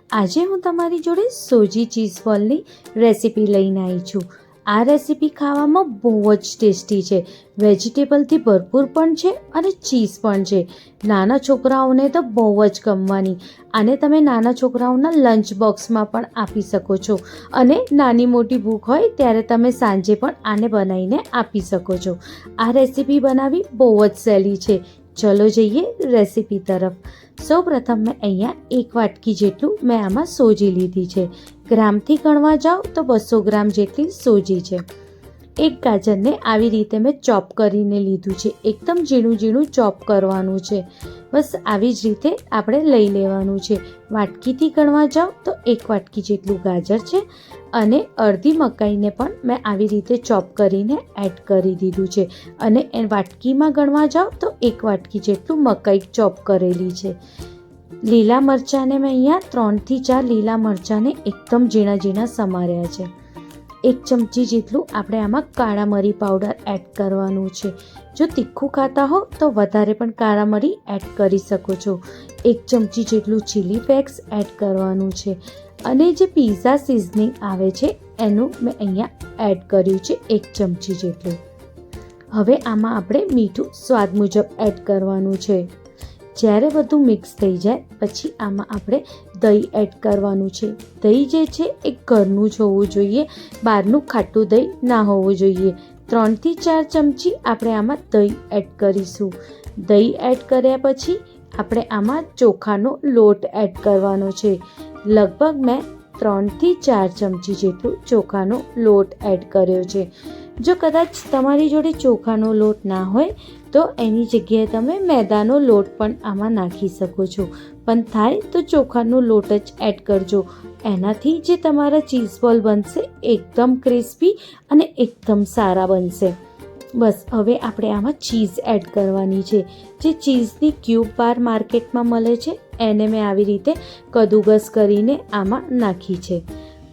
આજે હું તમારી જોડે સોજી ચીઝ બોલની રેસીપી લઈને આવી છું। આ રેસીપી ખાવામાં બહુ જ ટેસ્ટી છે, વેજીટેબલથી ભરપૂર પણ છે અને ચીઝ પણ છે। નાના છોકરાઓને તો બહુ જ ગમવાની। આને તમે નાના છોકરાઓના લંચ બોક્સમાં પણ આપી શકો છો અને નાની મોટી ભૂખ હોય ત્યારે તમે સાંજે પણ આને બનાવીને આપી શકો છો। આ રેસીપી બનાવવી બહુ જ સહેલી છે। ચલો જઈએ રેસીપી તરફ। સૌપ્રથમ મેં અહીંયા 1 વાટકી જેટલું મેં આમાં સોજી લીધી છે। ગ્રામથી ગણવા જાઓ તો 200 ગ્રામ જેટલી સોજી છે। એક ગાજરને આવી રીતે મેં ચોપ કરીને લીધું છે, એકદમ ઝીણું ઝીણું ચોપ કરવાનું છે। બસ આવી જ રીતે આપણે લઈ લેવાનું છે। વાટકીથી ગણવા જાઓ તો 1 વાટકી જેટલું ગાજર છે અને અડધી મકાઈને પણ મેં આવી રીતે ચોપ કરીને એડ કરી દીધું છે અને એ વાટકીમાં ગણવા જાઓ તો 1 વાટકી જેટલું મકાઈ ચોપ કરેલી છે। લીલા મરચાંને મેં અહીંયા 3 થી 4 લીલા મરચાંને એકદમ ઝીણા ઝીણા સમાર્યા છે। 1 ચમચી જેટલું આપણે આમાં કાળા મરી પાવડર એડ કરવાનું છે। જો તીખું ખાતા હો તો વધારે પણ કાળા મરી એડ કરી શકો છો। 1 ચમચી જેટલું ચીલી ફ્લેક્સ એડ કરવાનું છે અને જે પીઝા સિઝનિંગ આવે છે એનું મેં અહીંયા એડ કર્યું છે 1 ચમચી જેટલું। હવે આમાં આપણે મીઠું સ્વાદ મુજબ એડ કરવાનું છે। જ્યારે બધું મિક્સ થઈ જાય પછી આમાં આપણે દહીં એડ કરવાનું છે। દહીં જે છે એ ઘરનું જ હોવું જોઈએ, બહારનું ખાટું દહીં ના હોવું જોઈએ। 3 થી 4 ચમચી આપણે આમાં દહીં એડ કરીશું। દહીં એડ કર્યા પછી આપણે આમાં ચોખાનો લોટ એડ કરવાનો છે। લગભગ મેં 3 થી 4 ચમચી જેટલું ચોખાનો લોટ એડ કર્યો છે। જો કદાચ તમારી જોડે ચોખાનો લોટ ના હોય તો એની જગ્યાએ તમે મેદાનો લોટ પણ આમાં નાખી શકો છો, પણ થાય તો ચોખાનો લોટ જ એડ કરજો। એનાથી જે તમારા ચીઝ બોલ બનશે એકદમ ક્રિસ્પી અને એકદમ સારા બનશે। બસ હવે આપણે આમાં ચીઝ એડ કરવાની છે। જે ચીઝની ક્યુબ બાર માર્કેટમાં મળે છે એને મેં આવી રીતે કદુકસ કરીને આમાં નાખી છે।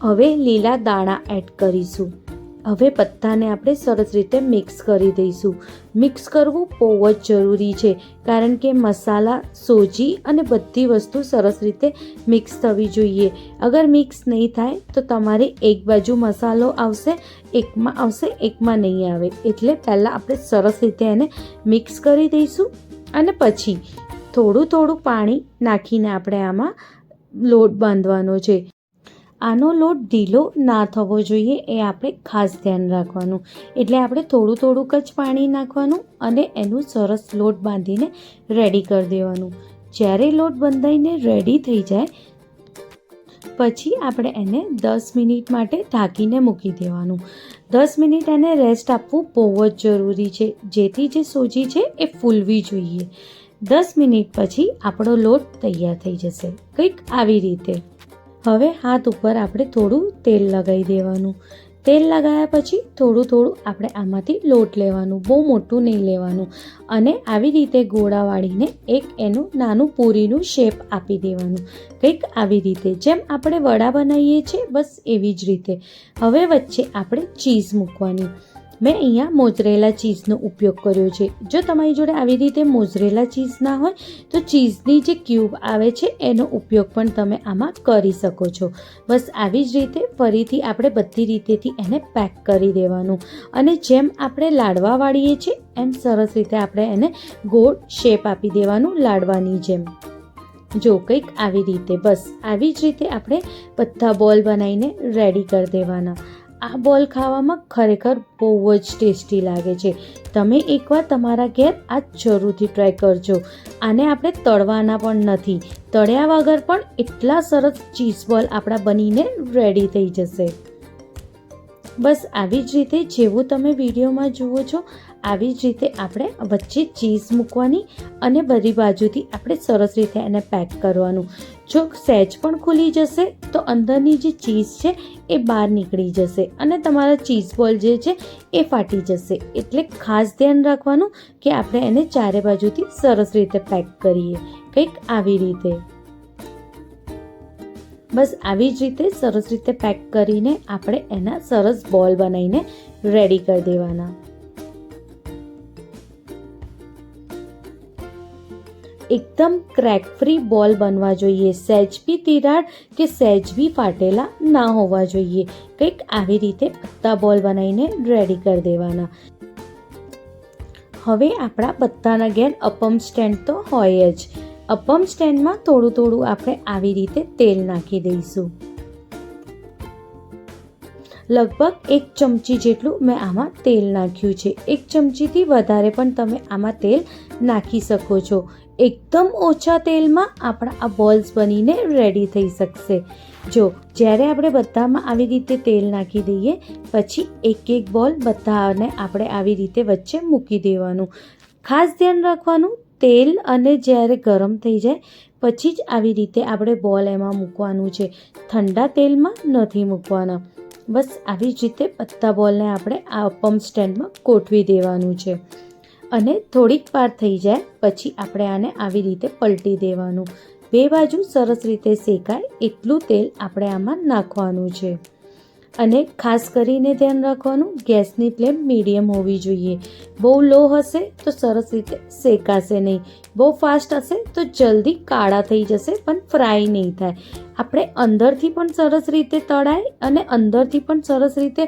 હવે લીલા દાણા એડ કરીશું। હવે બધાને આપણે સરસ રીતે મિક્સ કરી દઈશું। મિક્સ કરવું બહુ જ જરૂરી છે કારણ કે મસાલા, સોજી અને બધી વસ્તુ સરસ રીતે મિક્સ થવી જોઈએ। અગર મિક્સ નહીં થાય તો તમારે એક બાજુ મસાલો આવશે, એકમાં આવશે, એકમાં નહીં આવે। એટલે પહેલાં આપણે સરસ રીતે એને મિક્સ કરી દઈશું અને પછી થોડું થોડું પાણી નાખીને આપણે આમાં લોટ બાંધવાનો છે। આનો લોટ ઢીલો ના થવો જોઈએ એ આપણે ખાસ ધ્યાન રાખવાનું। એટલે આપણે થોડું થોડુંક જ પાણી નાખવાનું અને એનું સરસ લોટ બાંધીને રેડી કરી દેવાનું। જ્યારે લોટ બંધાઈને રેડી થઈ જાય પછી આપણે એને 10 મિનિટ માટે ઢાંકીને મૂકી દેવાનું। 10 મિનિટ એને રેસ્ટ આપવું બહુ જ જરૂરી છે જેથી જે સોજી છે એ ફૂલવી જોઈએ। 10 મિનિટ પછી આપણો લોટ તૈયાર થઈ જશે, કંઈક આવી રીતે। હવે હાથ ઉપર આપણે થોડું તેલ લગાવી દેવાનું। તેલ લગાવ્યા પછી થોડું થોડું આપણે આમાંથી લોટ લેવાનું, બહુ મોટું નહીં લેવાનું અને આવી રીતે ગોળા વાળીને એક એનું નાનું પૂરીનું શેપ આપી દેવાનું, કંઈક આવી રીતે જેમ આપણે વડા બનાવીએ છીએ બસ એવી જ રીતે। હવે વચ્ચે આપણે ચીઝ મૂકવાની। મેં અહીંયા મોઝરેલા ચીઝનો ઉપયોગ કર્યો છે। જો તમારી જોડે આવી રીતે મોઝરેલા ચીઝ ના હોય તો ચીઝની જે ક્યુબ આવે છે એનો ઉપયોગ પણ તમે આમાં કરી શકો છો। બસ આવી જ રીતે ફરીથી આપણે બધી રીતેથી એને પેક કરી દેવાનું અને જેમ આપણે લાડવા વાળીએ છીએ એમ સરસ રીતે આપણે એને ગોળ શેપ આપી દેવાનું લાડવાની જેમ। જો કંઈક આવી રીતે, બસ આવી જ રીતે આપણે બધા બોલ બનાવીને રેડી કરી દેવાના। આ બોલ ખાવામાં ખરેખર બહુ જ ટેસ્ટી લાગે છે। તમે એકવાર તમારા ઘેર આ જરૂરથી ટ્રાય કરજો। આને આપણે તળવાના પણ નથી, તળ્યા વગર પણ એટલા સરસ ચીઝ બોલ આપણા બનીને રેડી થઈ જશે। બસ આવી જ રીતે જેવું તમે વિડીયોમાં જુઓ છો આવી જ રીતે આપણે વચ્ચે ચીઝ મૂકવાની અને બધી બાજુથી આપણે સરસ રીતે એને પેક કરવાનું। જો સહેજ પણ ખુલી જશે તો અંદરની જે ચીઝ છે એ બહાર નીકળી જશે અને તમારા ચીઝ બોલ જે છે એ ફાટી જશે। એટલે ખાસ ધ્યાન રાખવાનું કે આપણે એને ચારે બાજુથી સરસ રીતે પેક કરીએ, કંઈક આવી રીતે। બસ આવી જ રીતે સરસ રીતે પેક કરીને આપણે એના સરસ બોલ બનાવીને રેડી કરી દેવાના। એકદમ ક્રેક ફ્રી બોલ બનવા જોઈએ. સહેજ બી તિરાડ કે સહેજ બી ફાટેલા ના હોવા જોઈએ. કંઈક આવી રીતે પત્તા બોલ બનાવીને રેડી કરી દેવાના. હવે આપણા બધાના ઘેર અપમ સ્ટેન્ડ તો હોય જ. અપમ સ્ટેન્ડમાં થોડું થોડું આપણે આવી રીતે તેલ નાખી દઈશું. લગભગ 1 ચમચી જેટલું મેં આમાં તેલ નાખ્યું છે. 1 ચમચીથી વધારે પણ તમે આમાં તેલ નાખી શકો છો. એકદમ ઓછા તેલમાં આપણા આ બોલ્સ બનીને રેડી થઈ શકશે. જો જ્યારે આપણે બધામાં આવી રીતે તેલ નાખી દઈએ પછી એક એક બોલ બધાને આપણે આવી રીતે વચ્ચે મૂકી દેવાનું. ખાસ ધ્યાન રાખવાનું, તેલ અને જ્યારે ગરમ થઈ જાય પછી જ આવી રીતે આપણે બોલ એમાં મૂકવાનું છે. ઠંડા તેલમાં નથી મૂકવાના. બસ આવી જ રીતે બધા બોલને આપણે આ અપમ સ્ટેન્ડમાં ગોઠવી દેવાનું છે અને થોડીક વાર થઈ જાય પછી આપણે આને આવી રીતે પલટી દેવાનું. 2 બાજુ સરસ રીતે શેકાય એટલું તેલ આપણે આમાં નાખવાનું છે. અને ખાસ કરીને ધ્યાન રાખવાનું, ગેસની ફ્લેમ મીડિયમ હોવી જોઈએ. બહુ લો હશે તો સરસ રીતે શેકાશે નહીં. બહુ ફાસ્ટ હશે તો જલ્દી કાળા થઈ જશે પણ ફ્રાય નહીં થાય. આપણે અંદરથી પણ સરસ રીતે તળાય અને અંદરથી પણ સરસ રીતે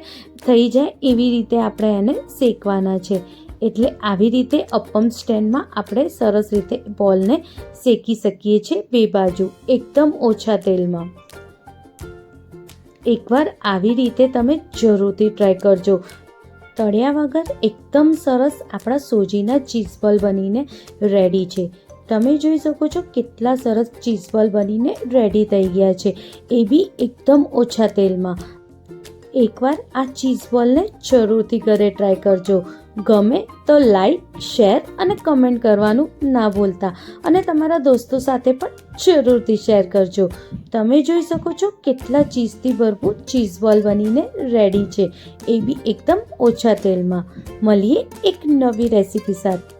થઈ જાય એવી રીતે આપણે એને શેકવાના છે. એટલે આવી રીતે અપમ સ્ટેન્ડમાં આપણે સરસ રીતે બોલને શેકી શકીએ છીએ 2 બાજુ એકદમ ઓછા તેલમાં. એકવાર આવી રીતે તમે જરૂરથી ટ્રાય કરજો. તળ્યા વગર એકદમ સરસ આપણા સોજીના ચીઝ બોલ બનીને રેડી છે. તમે જોઈ શકો છો કેટલા સરસ ચીઝ બોલ બનીને રેડી થઈ ગયા છે, એ બી એકદમ ઓછા તેલમાં. એકવાર આ ચીઝ બોલને જરૂરથી ઘરે ટ્રાય કરજો. ગમે તો લાઈક, શેર અને કમેન્ટ કરવાનું ના ભૂલતા અને તમારા દોસ્તો સાથે પણ જરૂરથી શેર કરજો. તમે જોઈ શકો છો કેટલા ચીઝથી ભરપૂર ચીઝ બોલ બનીને રેડી છે, એ બી એકદમ ઓછા તેલમાં. મળીએ એક નવી રેસીપી સાથે.